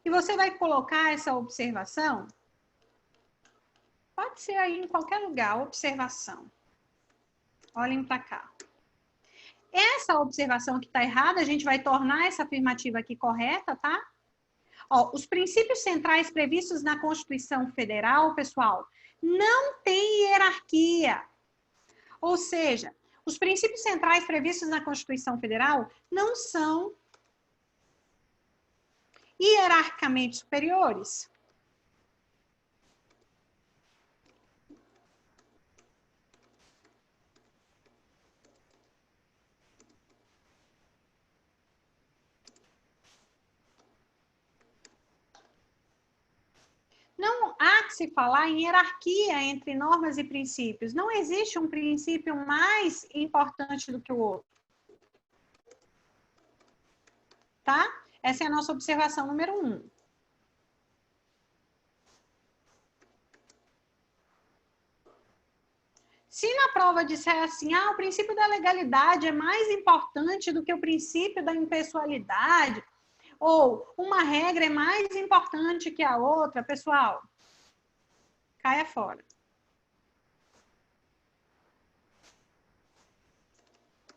E você vai colocar essa observação, pode ser aí em qualquer lugar, observação. Olhem para cá. Essa observação que está errada, a gente vai tornar essa afirmativa aqui correta, tá? Ó, os princípios centrais previstos na Constituição Federal, pessoal, não tem hierarquia. Ou seja, os princípios centrais previstos na Constituição Federal não são hierarquicamente superiores. Não há que se falar em hierarquia entre normas e princípios. Não existe um princípio mais importante do que o outro. Tá? Essa é a nossa observação número 1. Se na prova disser assim, o princípio da legalidade é mais importante do que o princípio da impessoalidade, ou uma regra é mais importante que a outra, pessoal, caia fora.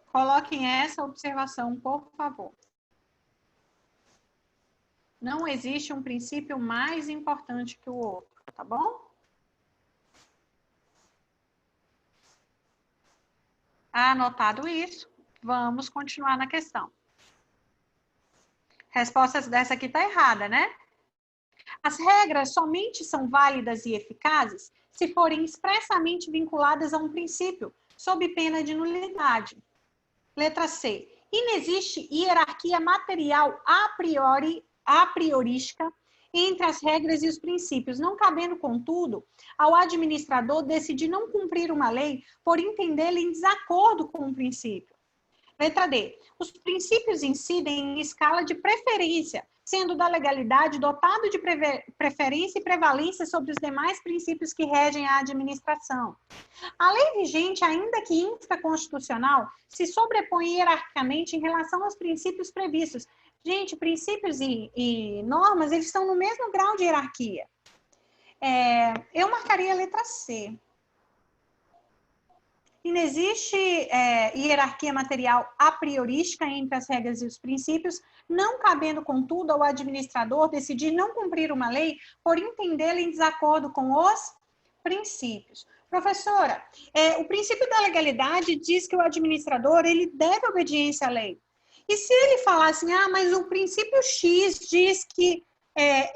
Coloquem essa observação, por favor. Não existe um princípio mais importante que o outro, tá bom? Anotado isso, vamos continuar na questão. Resposta dessa aqui está errada, né? As regras somente são válidas e eficazes se forem expressamente vinculadas a um princípio, sob pena de nulidade. Letra C. Inexiste hierarquia material a priorística entre as regras e os princípios, não cabendo, contudo, ao administrador decidir não cumprir uma lei por entendê-la em desacordo com o princípio. Letra D. Os princípios incidem em escala de preferência, sendo da legalidade dotado de preferência e prevalência sobre os demais princípios que regem a administração. A lei vigente, ainda que infraconstitucional, se sobrepõe hierarquicamente em relação aos princípios previstos. Gente, princípios e normas, eles estão no mesmo grau de hierarquia. Eu marcaria a letra C. Inexiste hierarquia material a priorística entre as regras e os princípios, não cabendo, contudo, ao administrador decidir não cumprir uma lei por entendê-la em desacordo com os princípios. Professora, o princípio da legalidade diz que o administrador ele deve obediência à lei. E se ele falar assim, mas o princípio X diz que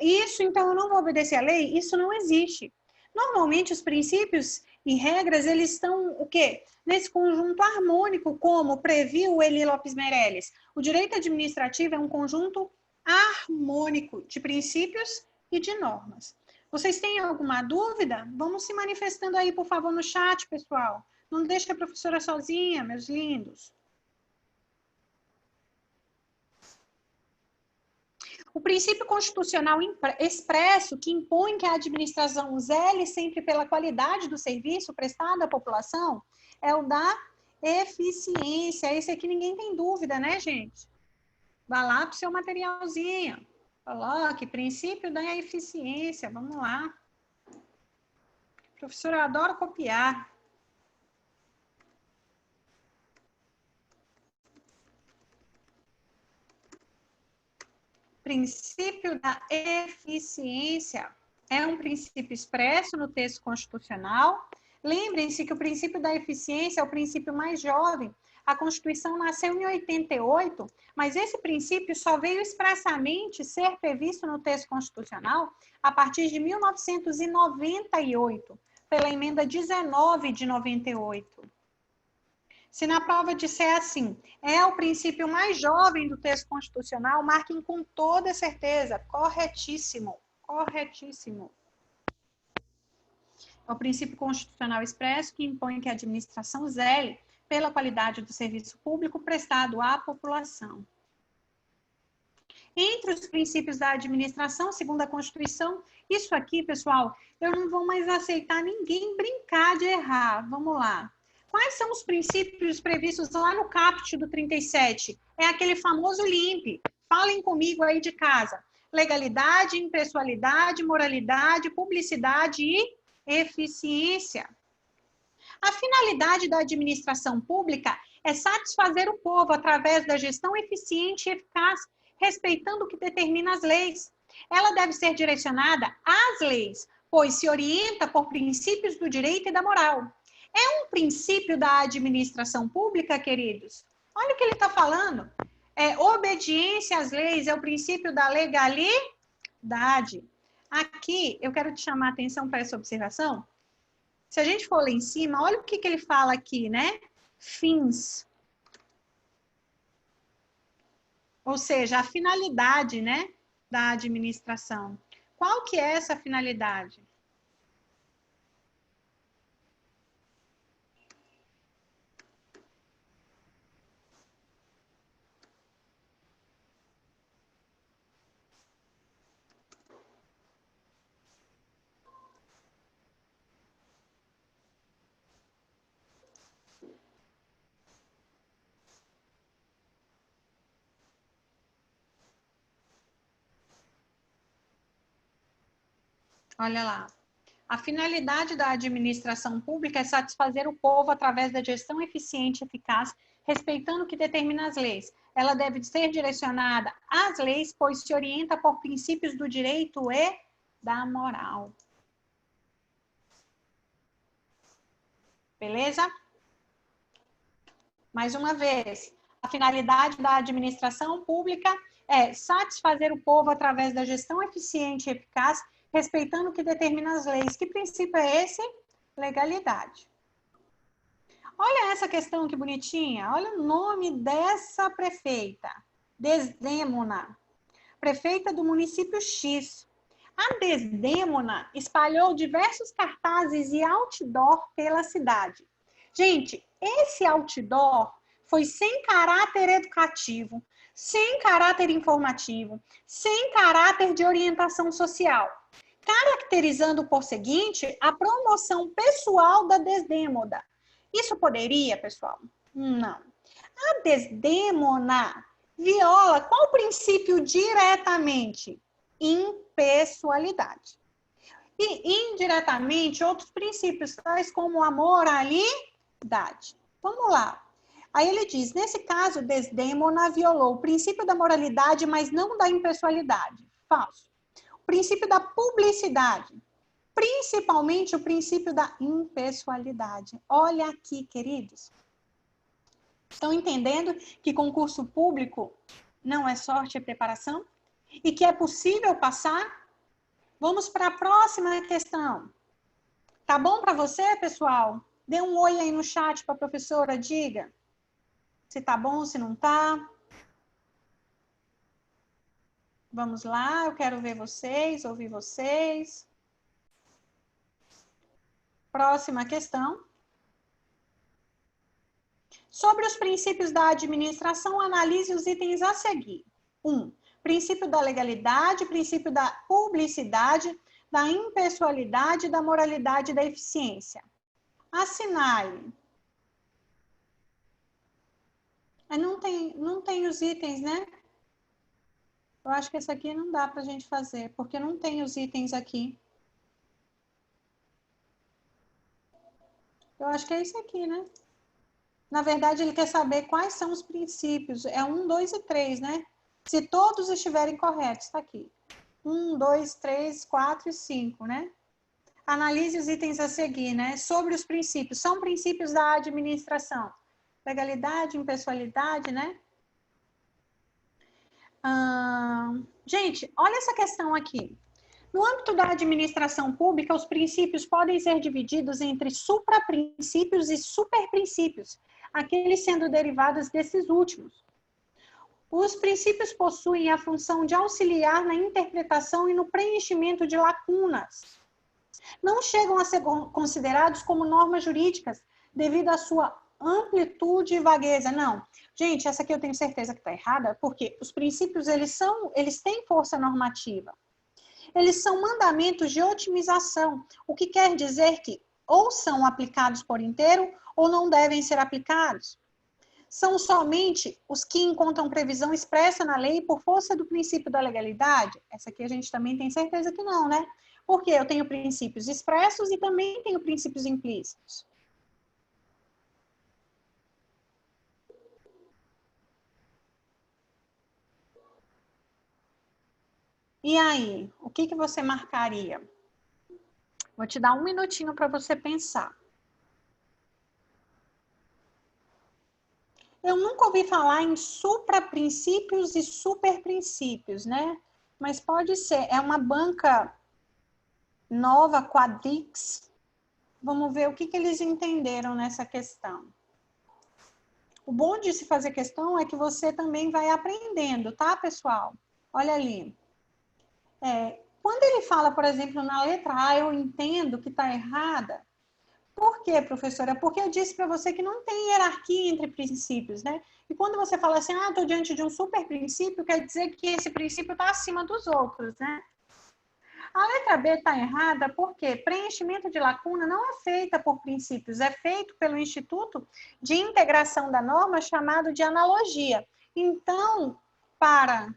isso, então eu não vou obedecer à lei, isso não existe. Normalmente, os princípios e regras, eles estão, o quê? Nesse conjunto harmônico, como previu Eli Lopes Meirelles. O direito administrativo é um conjunto harmônico de princípios e de normas. Vocês têm alguma dúvida? Vamos se manifestando aí, por favor, no chat, pessoal. Não deixe a professora sozinha, meus lindos. O princípio constitucional expresso que impõe que a administração zele sempre pela qualidade do serviço prestado à população é o da eficiência. Esse aqui ninguém tem dúvida, né, gente? Vá lá para o seu materialzinho. Coloque princípio da eficiência. Vamos lá. Professora, eu adoro copiar. Princípio da eficiência é um princípio expresso no texto constitucional. Lembrem-se que o princípio da eficiência é o princípio mais jovem. A Constituição nasceu em 88, mas esse princípio só veio expressamente ser previsto no texto constitucional a partir de 1998, pela emenda 19 de 98. Se na prova disser assim, é o princípio mais jovem do texto constitucional, marquem com toda certeza. Corretíssimo. Corretíssimo. É o princípio constitucional expresso que impõe que a administração zele pela qualidade do serviço público prestado à população. Entre os princípios da administração, segundo a Constituição, isso aqui, pessoal, eu não vou mais aceitar ninguém brincar de errar. Vamos lá. Quais são os princípios previstos lá no caput do 37? É aquele famoso LIMP. Falem comigo aí de casa. Legalidade, impessoalidade, moralidade, publicidade e eficiência. A finalidade da administração pública é satisfazer o povo através da gestão eficiente e eficaz, respeitando o que determina as leis. Ela deve ser direcionada às leis, pois se orienta por princípios do direito e da moral. É um princípio da administração pública, queridos? Olha o que ele está falando. Obediência às leis é o princípio da legalidade. Aqui, eu quero te chamar a atenção para essa observação. Se a gente for lá em cima, olha o que ele fala aqui, né? Fins. Ou seja, a finalidade, né, da administração. Qual que é essa finalidade? Olha lá. A finalidade da administração pública é satisfazer o povo através da gestão eficiente e eficaz, respeitando o que determina as leis. Ela deve ser direcionada às leis, pois se orienta por princípios do direito e da moral. Beleza? Mais uma vez, a finalidade da administração pública é satisfazer o povo através da gestão eficiente e eficaz, respeitando o que determina as leis. Que princípio é esse? Legalidade. Olha essa questão que bonitinha. Olha o nome dessa prefeita. Desdêmona. Prefeita do município X. A Desdêmona espalhou diversos cartazes e outdoor pela cidade. Gente, esse outdoor foi sem caráter educativo, sem caráter informativo, sem caráter de orientação social, caracterizando por seguinte a promoção pessoal da Desdêmona. Isso poderia, pessoal? Não. A Desdêmona viola qual princípio diretamente? Impessoalidade. E indiretamente outros princípios, tais como a moralidade. Vamos lá. Aí ele diz, nesse caso, Desdêmona violou o princípio da moralidade, mas não da impessoalidade. Falso. O princípio da publicidade, principalmente o princípio da impessoalidade. Olha aqui, queridos. Estão entendendo que concurso público não é sorte e preparação? E que é possível passar? Vamos para a próxima questão. Tá bom para você, pessoal? Dê um oi aí no chat para a professora, diga se tá bom, se não tá. Vamos lá, eu quero ver vocês, ouvir vocês. Próxima questão. Sobre os princípios da administração, analise os itens a seguir. 1. Princípio da legalidade, princípio da publicidade, da impessoalidade, da moralidade e da eficiência. Assinale. Não tem os itens, né? Eu acho que esse aqui não dá para a gente fazer, porque não tem os itens aqui. Eu acho que é isso aqui, né? Na verdade, ele quer saber quais são os princípios. É 1, 2 e 3, né? Se todos estiverem corretos, está aqui. 1, 2, 3, 4 e 5, né? Analise os itens a seguir, né? Sobre os princípios. São princípios da administração. Legalidade, impessoalidade, né? Gente, olha essa questão aqui. No âmbito da administração pública, os princípios podem ser divididos entre supraprincípios e superprincípios, aqueles sendo derivados desses últimos. Os princípios possuem a função de auxiliar na interpretação e no preenchimento de lacunas. Não chegam a ser considerados como normas jurídicas devido à sua amplitude e vagueza. Não. Gente, essa aqui eu tenho certeza que está errada, porque os princípios, eles têm força normativa. Eles são mandamentos de otimização, o que quer dizer que ou são aplicados por inteiro ou não devem ser aplicados. São somente os que encontram previsão expressa na lei por força do princípio da legalidade? Essa aqui a gente também tem certeza que não, né? Porque eu tenho princípios expressos e também tenho princípios implícitos. E aí, o que você marcaria? Vou te dar um minutinho para você pensar. Eu nunca ouvi falar em supraprincípios e superprincípios, né? Mas pode ser. É uma banca nova, Quadrix. Vamos ver o que eles entenderam nessa questão. O bom de se fazer questão é que você também vai aprendendo, tá, pessoal? Olha ali. Quando ele fala, por exemplo, na letra A, eu entendo que está errada. Por quê, professora? Porque eu disse para você que não tem hierarquia entre princípios, né? E quando você fala assim, estou diante de um super princípio, quer dizer que esse princípio está acima dos outros, né? A letra B está errada porque preenchimento de lacuna não é feita por princípios, é feito pelo Instituto de Integração da Norma, chamado de analogia. Então, para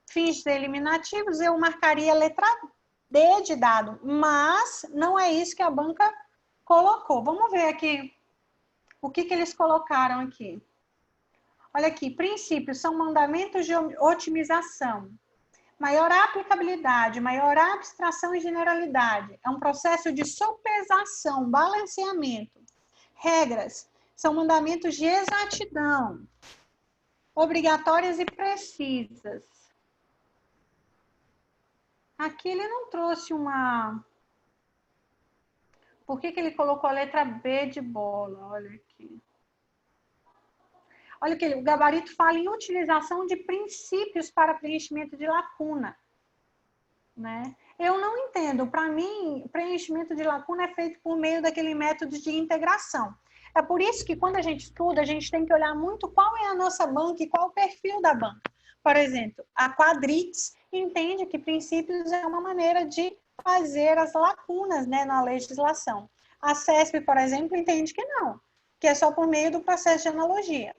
fins eliminativos, eu marcaria a letra D de dado, mas não é isso que a banca colocou. Vamos ver aqui o que eles colocaram aqui. Olha aqui, princípios são mandamentos de otimização. Maior aplicabilidade, maior abstração e generalidade. É um processo de sopesação, balanceamento. Regras são mandamentos de exatidão, obrigatórias e precisas. Aqui ele não trouxe uma... Por que ele colocou a letra B de bola? Olha aqui. Olha que o gabarito fala em utilização de princípios para preenchimento de lacuna, né? Eu não entendo. Para mim, preenchimento de lacuna é feito por meio daquele método de integração. É por isso que quando a gente estuda, a gente tem que olhar muito qual é a nossa banca e qual o perfil da banca. Por exemplo, a Quadrix entende que princípios é uma maneira de fazer as lacunas, né, na legislação. A CESP, por exemplo, entende que não, que é só por meio do processo de analogia.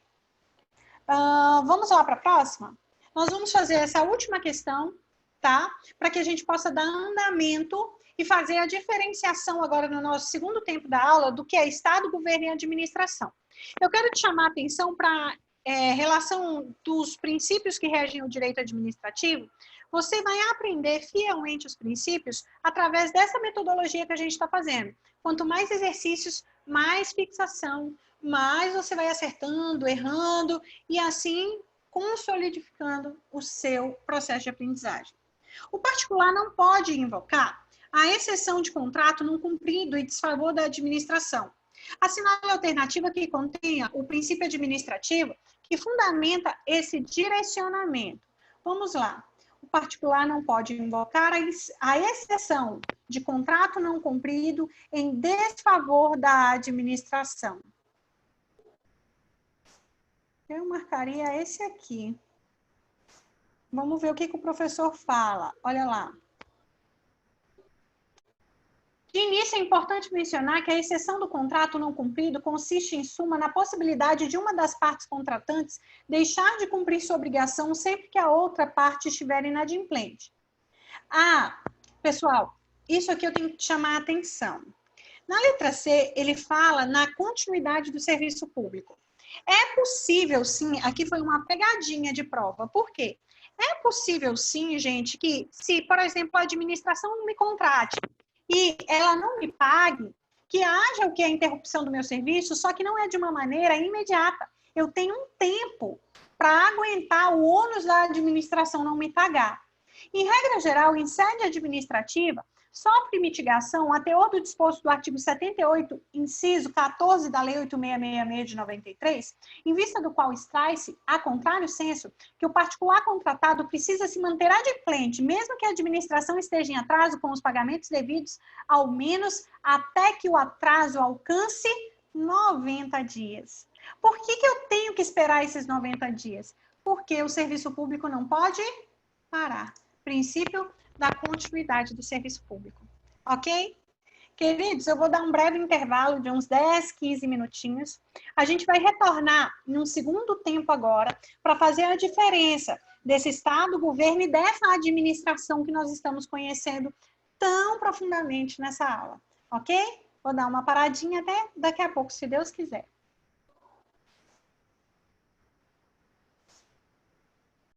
Vamos lá para a próxima? Nós vamos fazer essa última questão, tá? Para que a gente possa dar andamento e fazer a diferenciação agora no nosso segundo tempo da aula do que é Estado, Governo e Administração. Eu quero te chamar a atenção para relação dos princípios que regem o direito administrativo. Você vai aprender fielmente os princípios através dessa metodologia que a gente está fazendo. Quanto mais exercícios, mais fixação, mais você vai acertando, errando e assim consolidificando o seu processo de aprendizagem. O particular não pode invocar a exceção de contrato não cumprido e desfavor da administração. Assinale a alternativa que contenha o princípio administrativo que fundamenta esse direcionamento. Vamos lá. O particular não pode invocar a exceção de contrato não cumprido em desfavor da administração. Eu marcaria esse aqui. Vamos ver o que o professor fala. Olha lá. De início, é importante mencionar que a exceção do contrato não cumprido consiste, em suma, na possibilidade de uma das partes contratantes deixar de cumprir sua obrigação sempre que a outra parte estiver inadimplente. Pessoal, isso aqui eu tenho que chamar a atenção. Na letra C, ele fala na continuidade do serviço público. É possível, sim, aqui foi uma pegadinha de prova. Por quê? É possível, sim, gente, que se, por exemplo, a administração não me contrate e ela não me pague, que haja o que é a interrupção do meu serviço, só que não é de uma maneira imediata. Eu tenho um tempo para aguentar o ônus da administração não me pagar. Em regra geral, em sede administrativa, sofre mitigação a teor do disposto do artigo 78, inciso 14 da Lei 8666 de 93, em vista do qual extrai-se, a contrário senso, que o particular contratado precisa se manter adimplente, mesmo que a administração esteja em atraso com os pagamentos devidos, ao menos até que o atraso alcance 90 dias. Por que eu tenho que esperar esses 90 dias? Porque o serviço público não pode parar. Princípio da continuidade do serviço público. Ok? Queridos, eu vou dar um breve intervalo de uns 10, 15 minutinhos. A gente vai retornar em um segundo tempo agora para fazer a diferença desse Estado, governo e dessa administração que nós estamos conhecendo tão profundamente nessa aula. Ok? Vou dar uma paradinha até daqui a pouco, se Deus quiser.